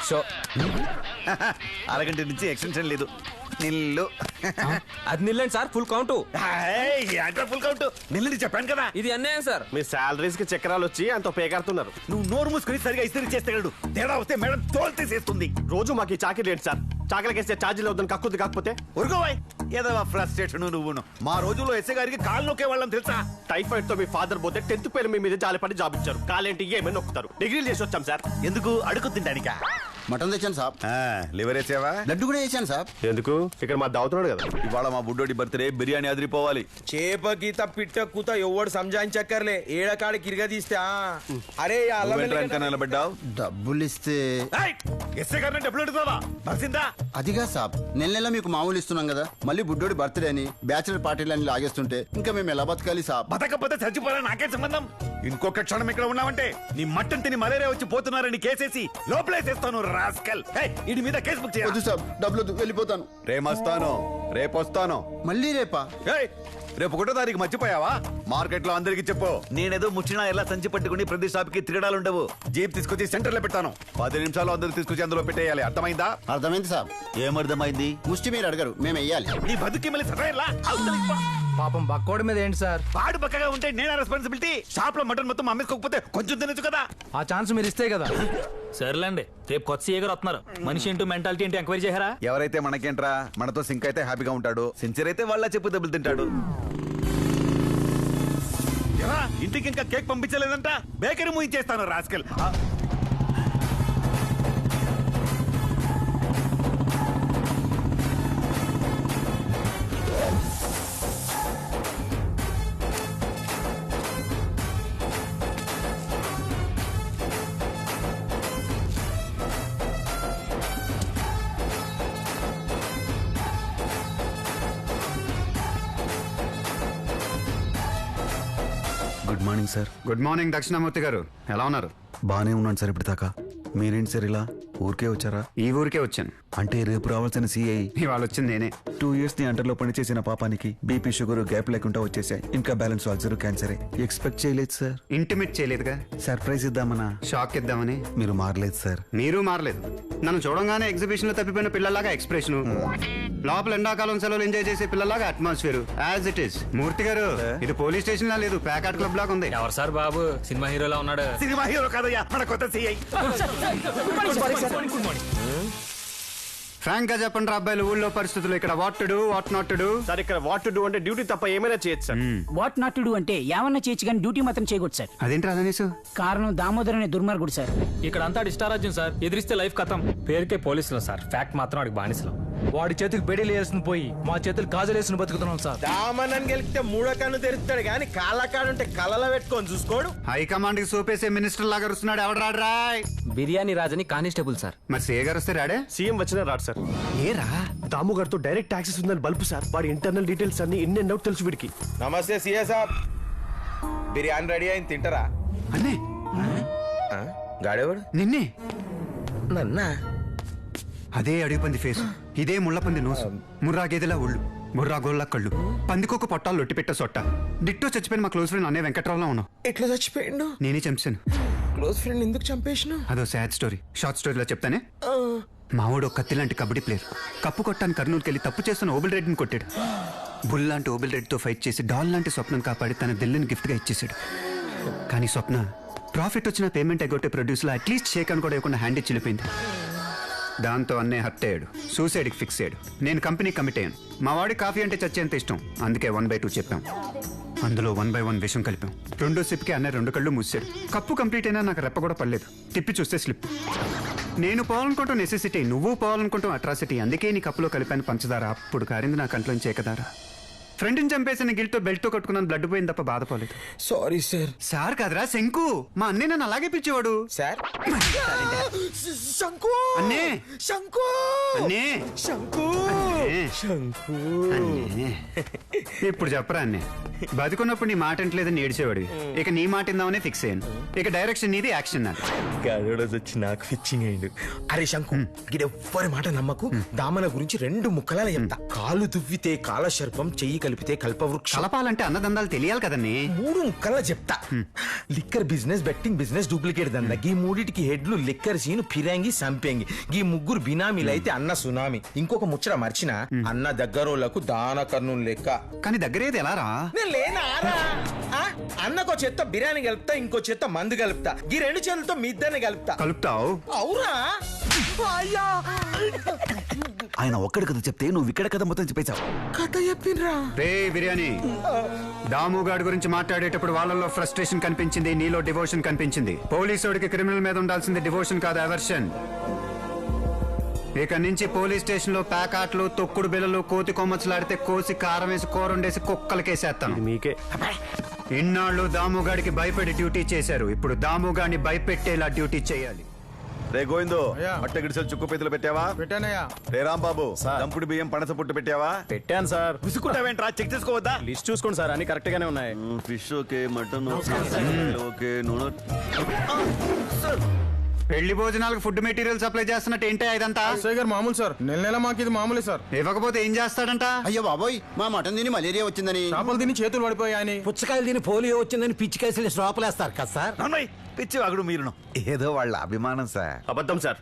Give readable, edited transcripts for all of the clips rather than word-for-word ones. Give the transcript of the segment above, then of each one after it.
So అరగంట నుంచి extension లేదు. నిల్లు అది నిల్లండి sir, full count. Full count నిల్లని చెప్పాను కదా. ఇది అన్యాయం సార్. మీ సాలరీస్ కి చక్రాలు వచ్చి అంత పేకాడుతున్నారు. నువ్వు నోరు మూసుకుని సరిగా ఇస్త్రీ చేస్తాడు. తేడా వస్తే మేడం తోలు తీసేస్తుంది. రోజు మాకు ఈ చాకరీ ఏంటి సార్? చాకలికేస్తే ఛార్జీలు వద్దని కక్కుద్ది కాకపోతే ఉరుకోవాయ్. ఏదో ఫ్రస్ట్రేషన్ నువ్వును. మా రోజుల్లో ఎస్ఐ గారికి కాళ్ళు నొక్కే వాళ్ళం తెలుసా? టైఫాయిడ్ తో మీ ఫాదర్ పోతే 10th పేరు మీ మీద జాలిపడి జాబ్ ఇచ్చారు. కాలేంటి ఏమైనా నొక్కుతారు. డిగ్రీలు చేసి వచ్చాం సార్. ఎందుకు అడుగు తింటానికా? మటన్ తెచ్చాను సాబ్. లివర్ వేసావా? లడ్డు కూడా వేసాను సాబ్. ఎందుకు? ఇక్కడ మా దావుతున్నాడు కదా. ఇవాళ మా బుడ్డోడి బర్త్డే, బిర్యానీ అదిరిపోవాలి. చేప గీత పిట్ట కూత ఎవడు సంజాయించక్కర్లే. ఏడకాడి కిరిగా తీస్తే అరే నిలబడ్డావు. డబ్బులు ఇస్తే ఎస్ఐ గారిని డబ్బులు అడుగుతావా? బర్సిందా? అదిగా సాబ్, నెల నెల మీకు మామూలు ఇస్తున్నాం కదా, మళ్ళీ బుడ్డోడి బర్త్డే అని బ్యాచులర్ పార్టీలని లాగేస్తుంటే ఇంకా మేము ఎలా బతకాలి సాబ్? బతకపోతే చచ్చిపోరా, నాకే సంబంధం. ఇంకొక క్షణం ఇక్కడ ఉన్నామంటే నీ మట్టం తిని మలేరియా వచ్చి పోతున్నారని కేసేసి లోపలేసేస్తాను రాస్కల్. ఇడి మీద కేసు బుక్ వద్దు సాబ్, డబ్బులు వద్దు, వెళ్ళిపోతాను. రేమొస్తాను, రేపొస్తాను. మళ్ళీ రేపా? రేపు 1వ తారీఖు మర్చిపోయావా? మార్కెట్ లో అందరికి చెప్పు, నేనేదో ముచ్చినా ఎలా సంచి పట్టుకుని ప్రతి షాప్ కి తిరగడాలుండవు. జీప్ తీసుకొచ్చి సెంటర్ లో పెట్టాను. 10 నిమిషాలు అందరూ తీసుకొచ్చి అందులో పెట్టేయాలి. అర్థమైందా? అర్థమైంది సాబ్. ఏమర్థమైంది? ముష్టి మీరు అడగరు, మేము వెయ్యాలి. నీ బతుకి మళ్ళీ సరైలా పాపం బక్కోడి మీద ఏంటి సార్? పాడు పక్కగా ఉంటే నేనా రెస్పాన్సిబిలిటీ? షాప్ లో మటన్ మొత్తం అమ్మేసుకోకపోతే కొంచెం తినచ్చు కదా. ఆ ఛాన్స్ మీరు ఇస్తే కదా. సర్లేండి, రేపు కొత్త సీఏ గారు వస్తున్నారు. మనిషి ఏంటో మెంటాలిటీ ఏంటి ఎంక్వైరీ చేశారా? ఎవరైతే మనకేంట్రా, మనతో సింక్ అయితే హ్యాపీగా ఉంటాడు. సిన్సియర్ అయితే వాళ్ళ చెప్పు దెబ్బలు తింటాడు. ఇంటికి ఇంకా కేక్ పంపించలేదంట. బేకరీ మూయించేస్తాను rascal. Good morning sir. Good morning Dakshinamurthy garu, ఎలా ఉన్నారు? బానే ఉన్నాను సార్ ఇప్పటిదాకా. మీరేంటి సార్ ఇలా ఊరికే వచ్చారా? ఈ ఊరికే వచ్చాను. అంటే రేపు రావాల్సిన సిఐ ఇవాళ వచ్చింది నేనే. 2 years ని అంటర్లో పనిచేసిన పాపానికి బీపీ షుగర్ గ్యాప్ లేకుండా వచ్చేసాయి. ఇంకా బ్యాలెన్స్ అల్సర్ క్యాన్సరే. ఎక్స్పెక్ట్ చేయలేదు సార్. ఇంటిమేట్ చేయలేదుగా. సర్ప్రైజ్ ఇద్దామన్నా. షాక్ ఇద్దామని. మీరు మారలేదు సార్. మీరు మారలేదు. నన్ను చూడంగానే ఎగ్జిబిషన్ లో తప్పిపోయిన పిల్లలాగా ఎక్స్ప్రెషన్, లోపల ఎండాకాలం సెలవులు ఎంజాయ్ చేసే పిల్లలాగా అట్మాస్ఫియర్ యాజ్ ఇట్ ఈస్. మూర్తి గారు, ఇది పోలీస్ స్టేషన్ లా లేదు, ప్యాకాట్ క్లబ్ లాగా ఉంది. ఎవరు సార్ బాబు? సినిమా హీరోలా ఉన్నాడు. సినిమా హీరో కాదయ్యా, మన కొత్త సిఐ. ఫ్రాంక్ గా చెప్పండి అబ్బాయిలు, ఊళ్ళో పరిస్థితులు ఇక్కడ what to do, what not to do. Sir ఇక్కడ వాట్ టు డూ అంటే డ్యూటీ తప్ప ఏమైనా చేయొచ్చు sir. What not to do అంటే ఏమన్నా చేయొచ్చు కానీ డ్యూటీ మాత్రం చేయకూడదు సార్. అదేంటి అదనేసు? కారణం దామోదర్ అనే దుర్మార్గుడు సార్. ఇక్కడ అంతా డిస్టారాజ్యం సార్. ఎదిరిస్తే లైఫ్ కథం. పేరుకే పోలీసులు సార్, ఫ్యాక్ట్ మాత్రం వాడికి బానిసలు. వాడి చేతికి బెడీలు వేసిన పోయి మా చేతులు గాజులు వేసిన బతుకుతున్నాం సార్. దామనని గెలిస్తే 3వ కన్ను తెరుస్తాడు కానీ కాళ్ళకాడుంటే కళ్ళలో పెట్టుకొని చూసుకోడు. హైకమాండ్ కి సోపేసే మినిస్టర్ లాగా వస్తున్నాడు. ఎవడు రాడ్రాయ్? బిర్యానీ రాజని కానిస్టేబుల్ సార్. మరి సే గారు వస్తే రాడే? సీఎం వచ్చినా రాడు సార్. ఏరా దాము గారితో డైరెక్ట్ యాక్సెస్ ఉందని బల్పు సార్. వాడి ఇంటర్నల్ డీటెయిల్స్ అన్ని ఇన్ అండ్ అవుట్ తెలుసు వీడికి. నమస్తే సీఏ సాబ్, బిర్యానీ రెడీ అయింది, తింటారా? అన్నే గాడేవాడు నిన్నే. నన్నా? అదే అడిగిపంది ఫేస్, ఇదే ముళ్ళపంది నోసు, ముర్రా గేదెలా ఒళ్ళు, ముర్రా గోళ్ళ కళ్ళు, పందికొక పొట్టాలు లొట్టి పెట్ట సొట్ట. డిట్టో చచ్చిపోయిన మా క్లోజ్ ఫ్రెండ్ అన్నయ్య వెంకట్రావులో ఉన్నావు. ఎట్లా చచ్చిపోయిండు? నేనే చంపాను. క్లోజ్ ఫ్రెండ్ ఎందుకు చంపేసిన? అదో సాడ్ స్టోరీ, షార్ట్ స్టోరీలో చెప్తానే. మావాడు కత్తి లాంటి కబడ్డీ ప్లేయర్. కప్పు కొట్టాన్ని కర్నూలుకి వెళ్ళి తప్పు చేస్తున్న ఓబుల్ రెడ్డిని కొట్టాడు. బుల్ లాంటి ఓబుల్ రెడ్డితో ఫైట్ చేసి డాల్ లాంటి స్వప్నం కాపాడి తన దిల్లుని గిఫ్ట్ గా ఇచ్చేసాడు. కానీ స్వప్న ప్రాఫిట్ వచ్చిన పేమెంట్ ఎగ్గొట్టే ప్రొడ్యూస్లో అట్లీస్ట్ షేక్ అని కూడా ఇవ్వకుండా హ్యాండ్ ఇచ్చి వెళ్ళిపోయింది. దాంతో అన్నయ్య హర్ట్ అయ్యాడు, సూసైడ్కి ఫిక్స్ అయ్యాడు. నేను కంపెనీ కమిట్ అయ్యాను. మా వాడి కాఫీ అంటే చచ్చేంత ఇష్టం, అందుకే 1/2 చెప్పాం. అందులో 1/1 విషయం కలిపాం. 2వ సిప్కి అన్నయ్య 2 కళ్ళు మూసాడు. కప్పు కంప్లీట్ అయినా నాకు రెప్ప కూడా పడలేదు. తిప్పి చూస్తే స్లిప్. నేను పోవాలనుకుంటాం నెసెసిటీ, నువ్వు పోవాలనుకుంటాం అట్రాసిటీ. అందుకే నీ కప్పులో కలిపాను పంచదార. అప్పుడు కారింది నా కంట్లోంచి ఏకదార. ఫ్రెండ్ని చంపేసిన గిల్తో బెల్ట్తో కట్టుకున్నాను, బ్లడ్ పోయింది తప్ప బాధపోలేదు. Sorry sir. సార్ కాదురా శంకు, మా అన్నయ్య నన్ను అలాగే పిలిచేవాడు. సార్ శంకు, అన్నే శంకు, అన్నే శంకు, అన్నే శంకు. అన్నే. ఇప్పుడు చెప్పరా అన్నే, బతుకున్నప్పుడు నీ మాట ఇంటలేదని ఏడిచేవాడివి. ఇక నీ మాట ఇందామనే ఫిక్స్ అయ్యాను. ఇక డైరెక్షన్ నీది, యాక్షన్ నాది. గాడోడోస్ వచ్చి నాకు ఫిచ్చింగ్ అయ్యిండు. అరే శంకు, గిడెవ్వరి మాట నమ్మకు. దామన గురించి 2 ముక్కలాల చెప్తా. కాలు దువ్వితే కాలశర్పం, చెయ్యి కలిపితే కల్పవృక్షం. కలపాలంటే అన్నదందాలు తెలియాలి కదండి. 3 ముక్కలా చెప్తా. Liquor business, betting business, duplicate దందా. ఈ 3టికి హెడ్లు లిక్కర్ సీను, ఫిరాంగి, సంపంగి. ఈ 3 బినామీలు అయితే అన్న సునామీ. ఇంకొక ముచ్చట మర్చిన, అన్న దగ్గరోళ్లకు దాన కర్నూలు లెక్క. కానీ దగ్గరేది ఎలా రా? నేను లేనారా? అన్నకో చేత్తో బిర్యానీ కలుపుతా, ఇంకో చేత్తో మందు కలుపుతా. ఈ 2 చేతులతో మీ ఇద్దరిని కలుపుతా. కలుపుతావు? అవురా? ఆయన ఒక్కడి కథ చెప్తే నువ్వు ఇక్కడ కథ మొత్తం చెప్పేశావు. కథ చెప్పిండ్రా? రే బిర్యానీ, దాముగాడి గురించి మాట్లాడేటప్పుడు వాళ్ళలో ఫ్రస్ట్రేషన్ కనిపించింది, నీలో డివోషన్ కనిపించింది. పోలీసోడికి క్రిమినల్ మీద ఉండాల్సింది డివోషన్ కాదు, అవర్షన్. ఇక నుంచి పోలీస్ స్టేషన్ లో ప్యాకాట్లు, తొక్కుడు బిల్లలు, కోతి కొమ్మచ్చులాడితే కోసి కారం వేసి కూరండేసి కుక్కలకేసేస్తాను. మీకే ఇన్నాళ్ళు దాముగాడికి భయపడి డ్యూటీ చేశారు, ఇప్పుడు దాముగాడిని భయపెట్టేలా డ్యూటీ చేయాలి. రే గోవిందో, మట్ట గిడిసెలు చుక్కు పీతలు పెట్టావా? పెట్టానయ్యా. రే రాంబాబు, దంపుడు బియ్యం, పనస పుట్టు పెట్టావా? పెట్టాను సార్. విసుకుంటావేంట్రా? చెక్ చేసుకోవద్దా? లిస్ట్ చూసుకోండి సార్, అన్ని కరెక్ట్ గానే ఉన్నాయి. ఫిష్ ఓకే, మటన్ ఓకే, నూనె. పెళ్లి భోజనాలకు ఫుడ్ మెటీరియల్ సప్లై చేస్తున్నట్టు ఏంటి ఇదంతా? గారు మామూలు సార్, నెల మాకు ఇది మామూలే సార్. ఇవ్వకపోతే ఏం చేస్తాడంట? అయ్యో బాబోయ్, మా మటన్ తిని మలేరియా వచ్చిందని, చేపలు తిని చేతులు పడిపోయాయని, పుచ్చకాయలు తిని పోలియో వచ్చిందని పిచ్చి కేసులు శ్రోపలేస్తారు కదా సార్. అమ్మాయి పిచ్చి వాగుడు మీరును. ఏదో వాళ్ళ అభిమానం సార్. అబద్ధం సార్.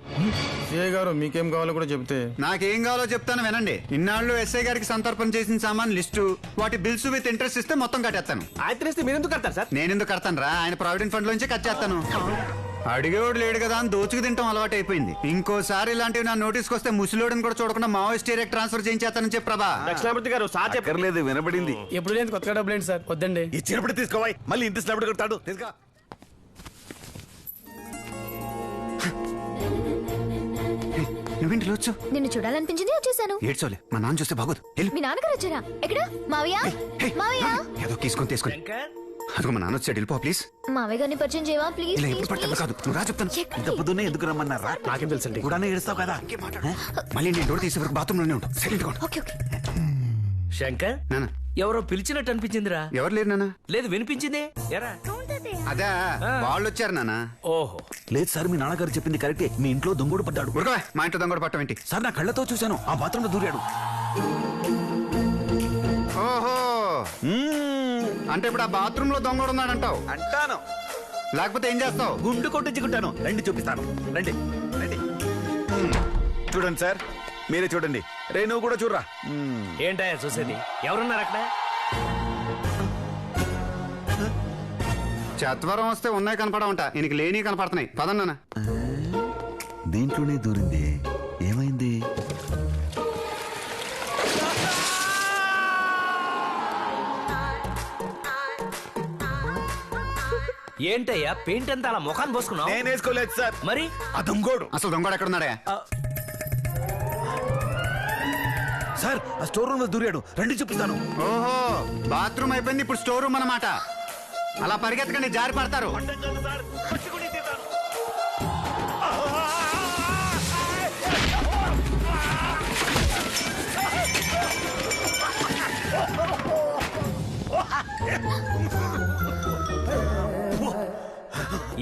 సిఐ గారు మీకేం కావాలో కూడా చెప్తే. నాకేం కావాలో చెప్తాను వినండి. ఇన్నాళ్ళు ఎస్ఐ గారికి సంతర్పణ చేసిన సామాన్ లిస్టు, వాటి బిల్స్ విత్ ఇంట్రెస్ట్ ఇస్తే మొత్తం కట్టేస్తాను. ఆయన తెలిస్తే మీరు ఎందుకు కడతారు సార్? నేను ఎందుకు కడతాను రా? ఆయన ప్రావిడెంట్ ఫండ్ లోంచి కట్ చేస్తాను. అడిగేవాడు లేడు కదా అని దోచుకు తింటాం అలవాటు అయిపోయింది. ఇంకోసారి ఇలాంటివి నా నోటీస్కి వస్తే ముసలోడిని కూడా చూడకుండా మావోయిస్ట్ ఏరియా ట్రాన్స్ఫర్ చేయించేస్తానని చెప్పి ప్రభా. దక్షిణామూర్తి గారు సార్ చెప్పారు. అక్కర్లేదు, వినబడింది. ఎప్పుడు లేదు కొత్తగా డబ్బులు ఏంటి సార్? వద్దండి. ఇచ్చినప్పుడు తీసుకోవాలి, మళ్ళీ ఇంటి స్లాబ్ కొడతాడు. తీసుకో. నువ్వేంటి వచ్చావు? నిన్ను చూడాలనిపించింది, వచ్చేసాను. ఏడ్చోలే, మా నాన్న చూస్తే బాగోదు. మీ నాన్నగారు వచ్చారా? ఎక్కడ? మావయ్య, మావయ్య. ఏదో తీసుకొని అదిగో మా నాన్న వచ్చాడు, వెళ్ళిపో ప్లీజ్. మావయ్య గారిని పరిచయం చేయవా ప్లీజ్? ఇలా ఎప్పుడు పట్టదు కాదు, నువ్వు రా చెప్తాను. ఇంత పొద్దున్నే ఎందుకు రమ్మన్నారా? నాకేం తెలుసండి. కూడా ఏడుస్తావు కదా. మళ్ళీ నేను డోర్ తీసే వరకు బాత్రూమ్ లోనే ఉంటాను. సైలెంట్ గా ఉండు. Okay okay. శంకర్, నాన్న ఎవరో పిలిచినట్టు అనిపించిందిరా. ఎవరు లేరు నాన్న? లేదు, వినిపించింది. ఎరా అదే వాళ్ళు వచ్చారు నాన్న. ఓహో, లేదు సార్, మీ నాన్నగారు చెప్పింది కరెక్టే. మీ ఇంట్లో దొంగోడు పడ్డాడు. ఉరకవే, మా ఇంట్లో దొంగడు పట్టం ఏంటి? సార్, నా కళ్ళతో చూశాను, ఆ బాత్రూంలో దూరాడు. ఓహో, అంటే ఇప్పుడు ఆ బాత్రూమ్ లో దొంగడు ఉన్నాడంటావు? అంటాను. లేకపోతే ఏం చేస్తావు? గుండు కొట్టించుకుంటాను. రండి చూపిస్తాను, రండి రండి. చూడండి సార్, మీరే చూడండి. రే నువ్వు కూడా చూడరా. ఏంటయ్యా చూసేది? ఎవరున్నారు అక్కడ? చత్వరం వస్తే ఉన్నాయి కనపడవంట, ఈయనకి లేని కనపడుతున్నాయి. పదన్న దీంట్లోనే దూరింది. ఏమైంది? ఏంటయ్యా పెయింట్ అంతా అలా ముఖాన్ని పోసుకున్నావు? నేను వేసుకోలేదు సార్. మరి ఆ దొంగోడు. అసలు దొంగడు ఎక్కడ ఉన్నాడే? సార్, ఆ స్టోర్ రూమ్ లో దూరాడు. రండి చూపిస్తాను. ఓహో, బాత్రూమ్ అయిపోయింది, ఇప్పుడు స్టోర్ రూమ్ అన్నమాట. అలా పరిగెత్తకండి, జారి పడతారు.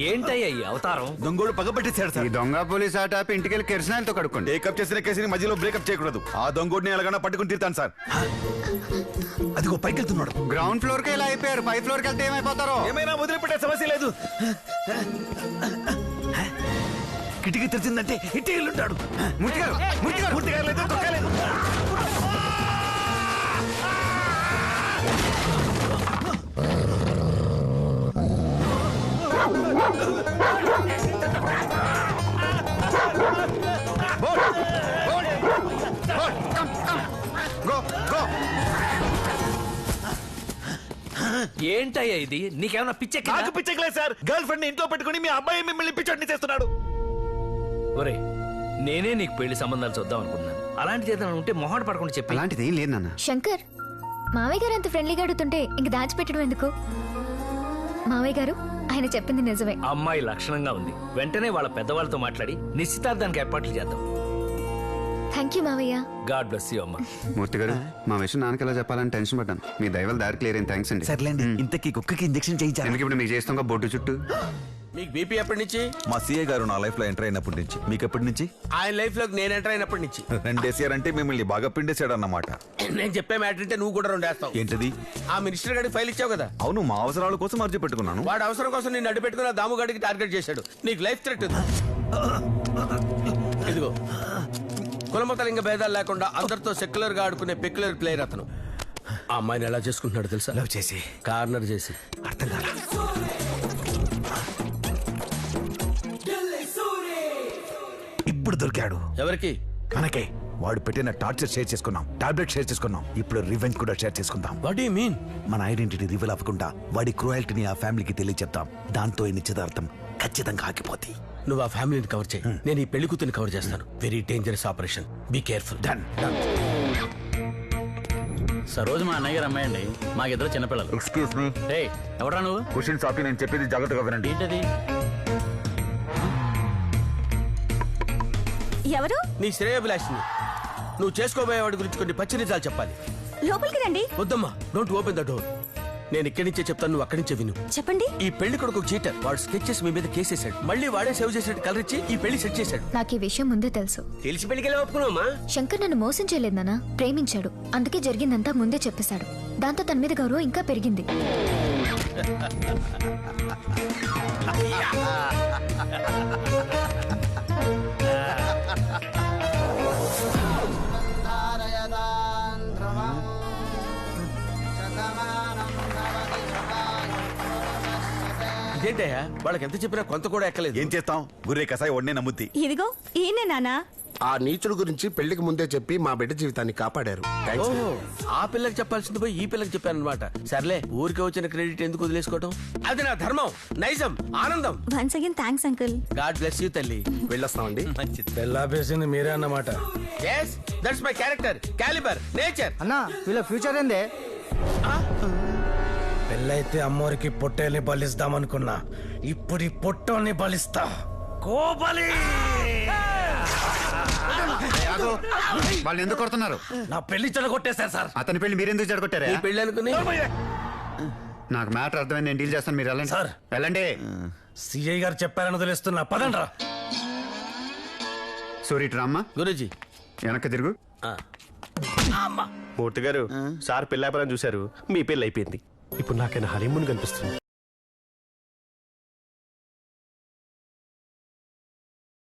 ఏంటయ్యా ఈ అవతారం? దొంగోడు పగబట్టేశాడు ఈ సార్. దొంగ పోలీస్ ఆట ఆపి ఇంటికి వెళ్ళి కిరసనాయలతో కడుక్కోండి. టేకప్ చేసిన కేసుని మధ్యలో బ్రేకప్ చేయకూడదు. ఆ దొంగోడిని ఎలాగైనా పట్టుకుని తీరుతాను సార్. అదిగో పైకి వెళ్తున్నాడు. గ్రౌండ్ ఫ్లోర్ కి ఇలా అయిపోయారు, పై ఫ్లోర్ కి వెళ్తే ఏమైపోతారో? ఏమైనా వదిలిపెట్టే సమస్య లేదు. కిటికీ తెరిచిందంటే ఇట్టి వెళ్ళుంటాడు. మూర్తిగారు, మూర్తిగారు. పూర్తిగా లేదు, తొక్కలేదు. Go go. ఏంటయ్యా ఇది? నీకేమన్నా పిచ్చెక్కిందా? నాకు పిచ్చకలేదు సార్. గర్ల్ ఫ్రెండ్ ఇంట్లో పెట్టుకుని మీ అబ్బాయి మిమ్మల్ని పిచ్చోడిని చేస్తున్నాడు. ఒరే, నేనే నీకు పెళ్లి సంబంధాలు చూద్దాం అనుకున్నాను. అలాంటి చేద్దాం ఉంటే మొహాట పడకుండా చెప్పి. అలాంటిది ఏం లేదు నాన్న. శంకర్, మావయ్య గారు అంత ఫ్రెండ్లీగా అడుగుతుంటే ఇంక దాచిపెట్టడం ఎందుకు? మావయ్య గారు, ఆయన చెప్పింది నిజమే. అమ్మాయి లక్షణంగా ఉంది. వెంటనే వాళ్ళ పెద్దవాళ్ళతో మాట్లాడి నిశ్చితార్థానికి ఏర్పాట్లు చేద్దాం. థ్యాంక్ యూ మావయ్య. గాడ్ బ్లెస్ యూ అమ్మా. మూర్తి గారు మా విషయం నాన్నకి ఎలా చెప్పాలని టెన్షన్ పడ్డాను. మీ దయవల్ల దారి క్లియర్ అయిన థ్యాంక్స్ అండి. సర్లేండి, ఇంతకీ కుక్కకి ఇంజెక్షన్ చేయించాను. ఎందుకు ఇప్పుడు మీకు చేస్తాం బొడ్డు చుట్టూ? మీకు బీపీ ఎప్పటి నుంచి? మా సీఏ గారు నా లైఫ్ లో ఎంటర్ అయినప్పటి నుంచి. మీకు ఎప్పటి నుంచి? ఆయన లైఫ్ లోకి నేను ఎంటర్ అయినప్పటి నుంచి. 2 వేసారంటే మిమ్మల్ని బాగా పిండేశాడు అన్నమాట. నేను చెప్పే మ్యాటర్ అంటే నువ్వు కూడా 2 వేస్తావు. ఏంటది? ఆ మినిస్టర్ గారికి ఫైల్ ఇచ్చావు కదా, అవును, మా అవసరాల కోసం అర్జీ పెట్టుకున్నాను. వాడు అవసరం కోసం నేను అడ్డు పెట్టుకున్న దాము గారికి టార్గెట్ చేశాడు. నీకు లైఫ్ థ్రెట్ ఉంది. ఇదిగో, కులమతలింగ భేదాలు లేకుండా అందరితో సెక్యులర్ గా ఆడుకునే పెక్యులర్ ప్లేయర్ అతను. ఆ అమ్మాయిని ఎలా చేసుకుంటున్నాడు తెలుసా? లవ్ చేసి కార్నర్ చేసి. అర్థం కాల. ఇప్పుడు దొరికాడు. ఎవరికి? మనకే. వాడు పెట్టిన టార్చర్ షేర్ చేసుకున్నాం, టాబ్లెట్ షేర్ చేసుకున్నాం, ఇప్పుడు రివెంజ్ కూడా షేర్ చేసుకుందాం. What you mean? మన ఐడెంటిటీ రివీల్ అవ్వకుండా వాడి క్రూయల్టీని ఆ ఫ్యామిలీకి తెలియచెప్తాం. దాంతో ఈ నిశ్చితార్థం ఖచ్చితంగా ఆగిపోతాయి. నువ్వు ఆ ఫ్యామిలీని కవర్ చేయి, నేను ఈ పెళ్లి కూతురిని కవర్ చేస్తాను. Very dangerous operation, be careful. Done. Saroju మా అన్నయ్య గారు అమ్మాయి అండి. మాకిద్దరు చిన్నపిల్లలు. ఎక్స్క్యూజ్ మీ, రే ఎవరా నువ్వు? క్వశ్చన్ సాపి నేను చెప్పేది జాగ్రత్తగా వినండి. ఏంటది? ఎవరు? నీ శ్రేయోభిలాషిని. నువ్వు చేసుకోబోయేవాడి గురించి కొన్ని పచ్చి నిజాలు చెప్పాలి. లోపలికి రండి. వద్దమ్మా, డోంట్ ఓపెన్ ద డోర్. నేను ఇక్కడి నుంచే చెప్తాను, నువ్వు అక్కడి నుంచే విను. చెప్పండి. ఈ పెళ్లి కొడుకు చీటర్. వాడు స్కెచెస్ మీ మీద కేసేశాడు. మళ్ళీ వాడే సేవ్ చేసినట్టు కలర్ ఇచ్చి ఈ పెళ్లి సెట్ చేశాడు. నాకు ఈ విషయం ముందే తెలుసు. తెలిసి పెళ్లికి ఒప్పుకున్నావమ్మా? శంకర్ నన్ను మోసం చేయలేదు నాన్న, ప్రేమించాడు. అందుకే జరిగిందంతా ముందే చెప్పేశాడు. దాంతో తన మీద గౌరవం ఇంకా పెరిగింది. ఇదేంటయ్యా, వాళ్ళకి ఎంత చెప్పినా కొంత కూడా ఎక్కలేదు. ఏం చేస్తాం, గుర్రే కసాయి ఒడ్నే నమ్ముద్ది. ఇదిగో ఈయనే నానా. ఆ నీచుడు గురించి పెళ్లికి ముందే చెప్పి మా బిడ్డ జీవితాన్ని కాపాడారు. ఓహో, ఆ పిల్లకి చెప్పాల్సింది పోయి ఈ పిల్లకి చెప్పాను అనమాట. సర్లే, ఊరికి వచ్చిన క్రెడిట్ ఎందుకు వదిలేసుకోవటం? అది నా ధర్మం, నైజం, ఆనందం. Once again thanks uncle. God bless you తల్లి. వెళ్ళొస్తామండి. పెళ్ళాపేసింది మీరే అన్నమాట. yes that's my character, calibre, nature. అన్నా వీళ్ళ ఫ్యూచర్ ఏందే? పెళ్ళైతే అమ్మోరికి పొట్టేల్ని బలిస్తామనుకున్నా, ఇప్పుడు ఈ పొట్టోల్ని బలిస్తా. కోబలి! వాళ్ళు ఎందుకు కొడుతున్నారు? నా పెళ్లి చెడగొట్టేశారు సార్. అతని పెళ్లి మీరెందుకు చెడగొట్టారా? ఈ పెళ్లి అనుకుని నాకు మ్యాటర్ అర్థమైంది, నేను డీల్ చేస్తాను. మీరు వెళ్ళండి సార్. వెళ్ళండి. సిఐ గారు చెప్పారని వదిలేస్తున్నా, పదండ్రా. సూరి రామ్మా, గురూజీ. వెనక్కి తిరుగు. మూర్తి గారు, సార్ పెళ్ళాపరం చూశారు, మీ పెళ్ళి అయిపోయింది. ఇప్పుడు నాకైనా హనీమూన్ కనిపిస్తుంది.